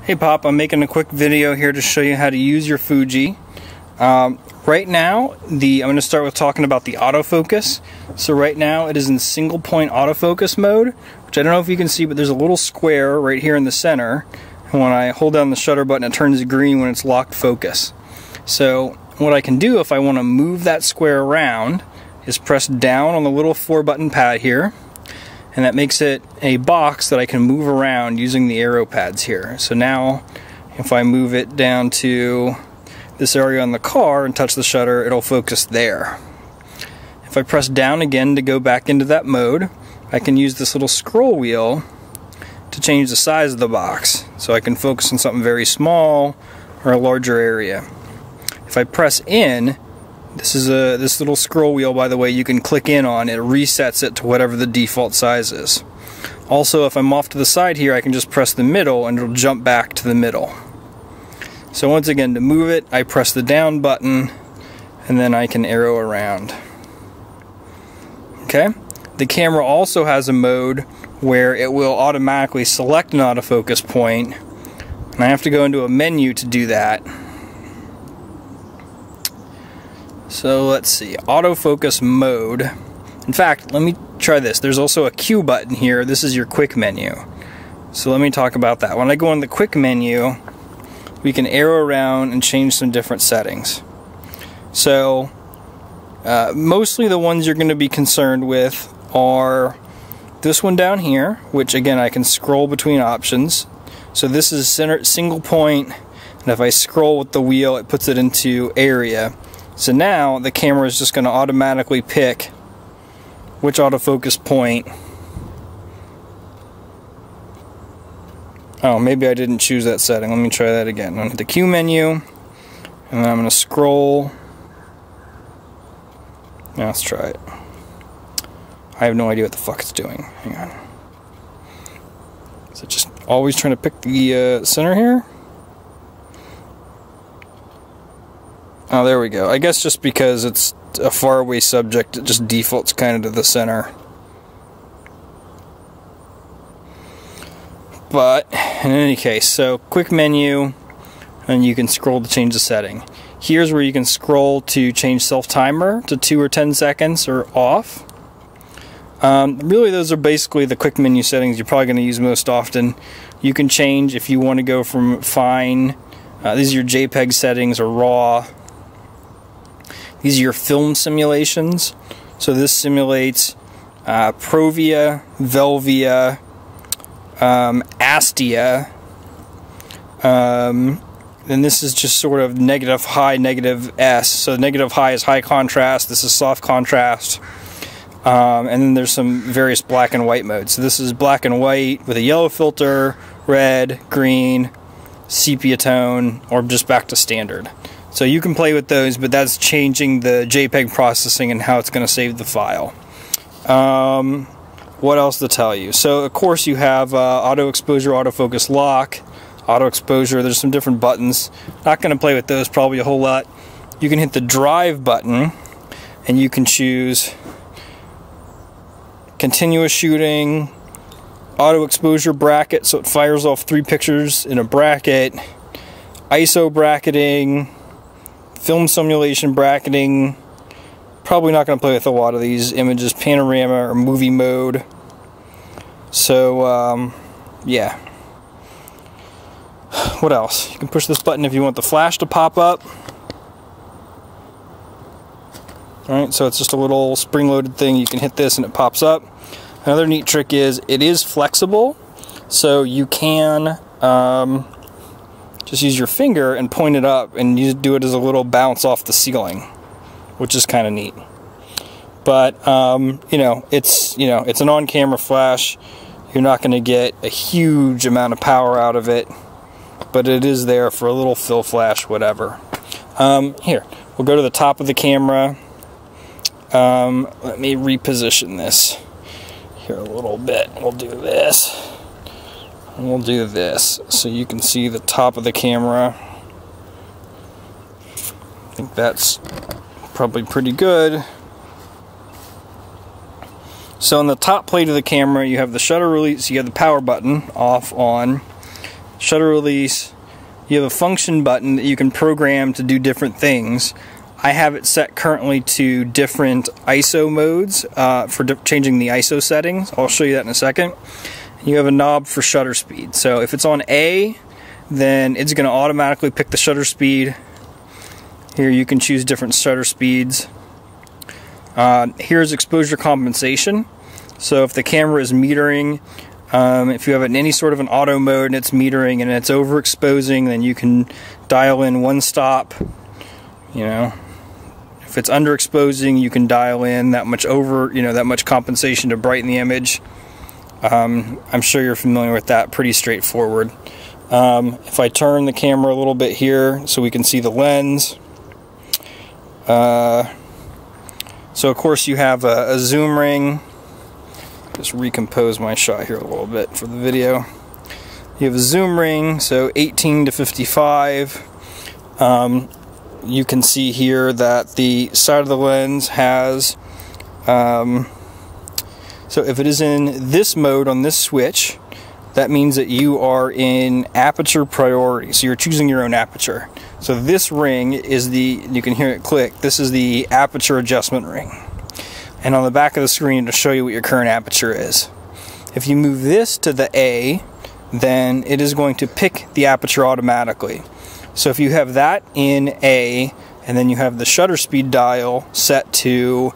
Hey Pop, I'm making a quick video here to show you how to use your Fuji. Right now, I'm going to start with talking about the autofocus. So right now it is in single point autofocus mode, which I don't know if you can see, but there's a little square right here in the center. And when I hold down the shutter button, it turns green when it's locked focus. So what I can do if I want to move that square around is press down on the little 4-button pad here. And that makes it a box that I can move around using the arrow pads here. So now, if I move it down to this area on the car and touch the shutter, it'll focus there. If I press down again to go back into that mode, I can use this little scroll wheel to change the size of the box. So I can focus on something very small or a larger area. If I press in, this little scroll wheel, by the way, you can click in on. It resets it to whatever the default size is. Also, if I'm off to the side here, I can just press the middle and it'll jump back to the middle. So once again, to move it, I press the down button and then I can arrow around. Okay? The camera also has a mode where it will automatically select an autofocus point, and I have to go into a menu to do that. So let's see, autofocus mode. In fact, let me try this. There's also a Q button here. This is your quick menu. So let me talk about that. When I go in the quick menu, we can arrow around and change some different settings. So mostly the ones you're going to be concerned with are this one down here, which again I can scroll between options. So this is single point, and if I scroll with the wheel, it puts it into area. So now the camera is just going to automatically pick which autofocus point. Oh, maybe I didn't choose that setting. Let me try that again. I'm going to hit the Q menu, and then I'm going to scroll. Now let's try it. I have no idea what the fuck it's doing. Hang on. Is it just always trying to pick the center here? Oh, there we go. I guess just because it's a faraway subject, it just defaults kind of to the center. But, in any case, so quick menu, and you can scroll to change the setting. Here's where you can scroll to change self-timer to 2 or 10 seconds or off. Really, those are basically the quick menu settings you're probably going to use most often. You can change if you want to go from fine. These are your JPEG settings or RAW. These are your film simulations. So this simulates Provia, Velvia, Astia. And this is just sort of negative high, negative S. So negative high is high contrast. This is soft contrast. And then there's some various black and white modes. So this is black and white with a yellow filter, red, green, sepia tone, or just back to standard. So you can play with those, but that's changing the JPEG processing and how it's going to save the file. What else to tell you? So of course you have auto exposure, autofocus lock, auto exposure. There's some different buttons. Not going to play with those probably a whole lot. You can hit the drive button and you can choose continuous shooting, auto exposure bracket, so it fires off 3 pictures in a bracket, ISO bracketing, film simulation bracketing. Probably not going to play with a lot of these images, panorama or movie mode. So yeah. What else? You can push this button if you want the flash to pop up. Alright, so it's just a little spring-loaded thing. You can hit this and it pops up. Another neat trick is it is flexible, so you can just use your finger and point it up and you do it as a little bounce off the ceiling, which is kind of neat. But it's an on-camera flash. You're not going to get a huge amount of power out of it, but it is there for a little fill flash, whatever. Here, we'll go to the top of the camera. Let me reposition this here a little bit. We'll do this. And we'll do this so you can see the top of the camera. I think that's probably pretty good. So on the top plate of the camera you have the shutter release, you have the power button, off, on. shutter release. You have a function button that you can program to do different things. I have it set currently to different ISO modes for changing the ISO settings. I'll show you that in a second. You have a knob for shutter speed. So if it's on A, then it's going to automatically pick the shutter speed. Here you can choose different shutter speeds. Here's exposure compensation. So if the camera is metering, if you have it in any sort of an auto mode and it's metering and it's overexposing, then you can dial in one stop. You know, if it's underexposing, you can dial in that much that much compensation to brighten the image. I'm sure you're familiar with that. Pretty straightforward. If I turn the camera a little bit here so we can see the lens. So of course you have a zoom ring. Just recompose my shot here a little bit for the video. You have a zoom ring, so 18 to 55. You can see here that the side of the lens has, so if it is in this mode on this switch, that means that you are in aperture priority, so you're choosing your own aperture. So this ring is you can hear it click, this is the aperture adjustment ring. And on the back of the screen, it'll show you what your current aperture is. If you move this to the A, then it is going to pick the aperture automatically. So if you have that in A, and then you have the shutter speed dial set to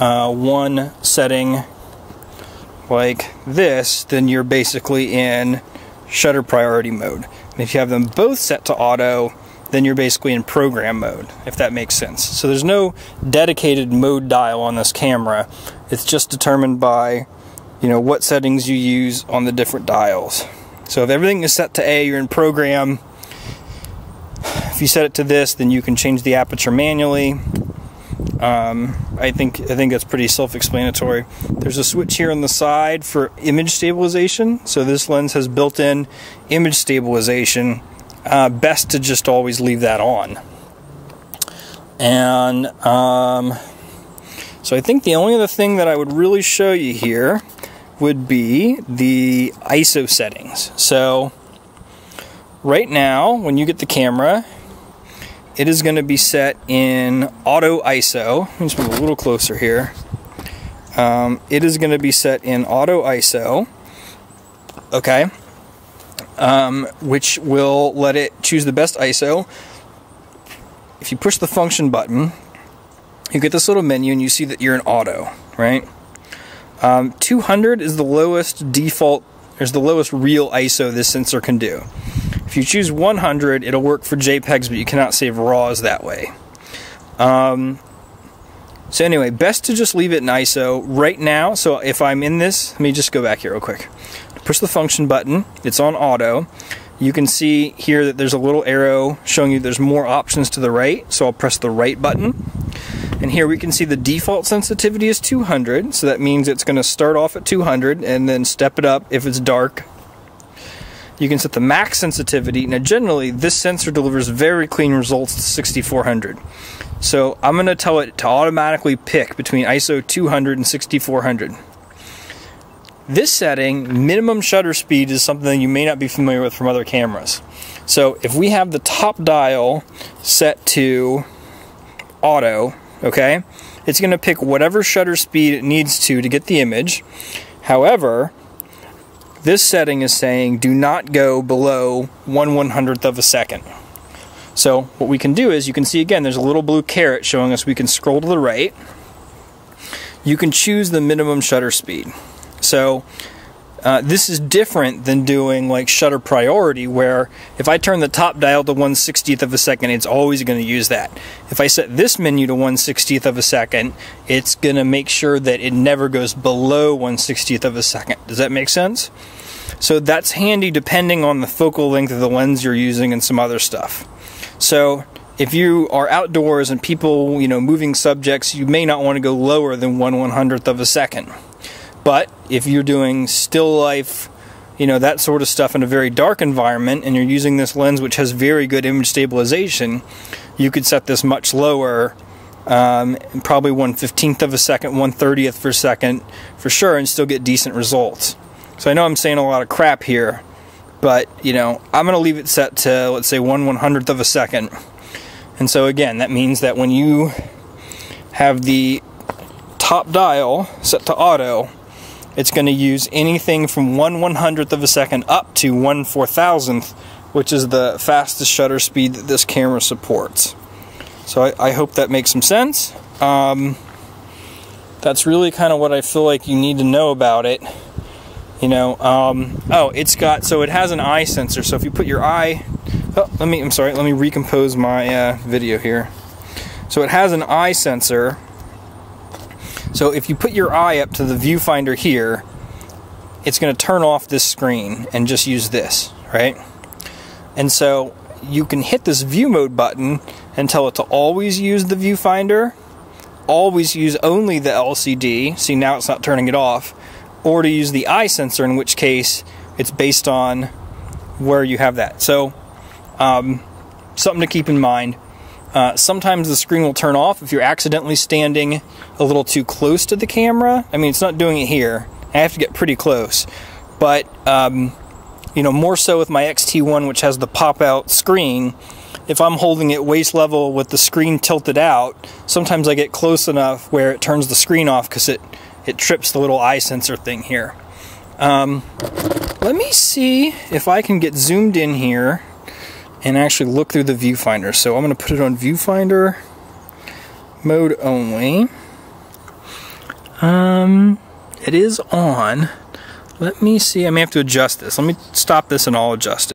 one setting like this, then you're basically in shutter priority mode. And if you have them both set to auto, then you're basically in program mode, if that makes sense. So there's no dedicated mode dial on this camera. It's just determined by, you know, what settings you use on the different dials. So if everything is set to A, you're in program. If you set it to this, then you can change the aperture manually. I think that's pretty self-explanatory. There's a switch here on the side for image stabilization. So this lens has built-in image stabilization. Best to just always leave that on. And so I think the only other thing that I would really show you here would be the ISO settings. So right now, when you get the camera, it is going to be set in auto ISO. Let me just move a little closer here. It is going to be set in auto ISO, okay, which will let it choose the best ISO. If you push the function button, you get this little menu and you see that you're in auto, right? 200 is the lowest default, there's the lowest real ISO this sensor can do. If you choose 100, it'll work for JPEGs, but you cannot save RAWs that way. So anyway, best to just leave it in ISO right now. So if I'm in this, let me just go back here real quick. Push the function button, it's on auto. You can see here that there's a little arrow showing you there's more options to the right, so I'll press the right button. And here we can see the default sensitivity is 200, so that means it's going to start off at 200 and then step it up if it's dark. You can set the max sensitivity. Now generally this sensor delivers very clean results to 6400. So I'm going to tell it to automatically pick between ISO 200 and 6400. This setting, minimum shutter speed, is something you may not be familiar with from other cameras. So if we have the top dial set to auto, okay, it's going to pick whatever shutter speed it needs to get the image. However, this setting is saying do not go below 1/100th of a second. So what we can do is, you can see again there's a little blue caret showing us we can scroll to the right. You can choose the minimum shutter speed. So this is different than doing like shutter priority, where if I turn the top dial to 1/60th of a second, it's always going to use that. If I set this menu to 1/60th of a second, it's going to make sure that it never goes below 1/60th of a second. Does that make sense? So that's handy depending on the focal length of the lens you're using and some other stuff. So if you are outdoors and people, you know, moving subjects, you may not want to go lower than 1/100th of a second. But if you're doing still life, you know, that sort of stuff in a very dark environment, and you're using this lens which has very good image stabilization, you could set this much lower, probably 1/15th of a second, 1/30th per second for sure, and still get decent results. So I know I'm saying a lot of crap here, but you know, I'm going to leave it set to, let's say, 1/100th of a second. And so again, that means that when you have the top dial set to auto, it's going to use anything from 1/100th of a second up to 1/4000th, which is the fastest shutter speed that this camera supports. So I hope that makes some sense. That's really kind of what I feel like you need to know about it. You know, oh, so it has an eye sensor. So if you put your eye, let me recompose my video here. So it has an eye sensor. So if you put your eye up to the viewfinder here, it's going to turn off this screen and just use this, right? And so you can hit this view mode button and tell it to always use the viewfinder, always use only the LCD, see now it's not turning it off, or to use the eye sensor, in which case it's based on where you have that. So something to keep in mind. Sometimes the screen will turn off if you're accidentally standing a little too close to the camera. I mean, it's not doing it here. I have to get pretty close. But, you know, more so with my X-E1, which has the pop-out screen, if I'm holding it waist level with the screen tilted out, sometimes I get close enough where it turns the screen off because it trips the little eye sensor thing here. Let me see if I can get zoomed in here and actually look through the viewfinder. So I'm going to put it on viewfinder mode only. It is on. Let me see. I may have to adjust this. Let me stop this and I'll adjust it.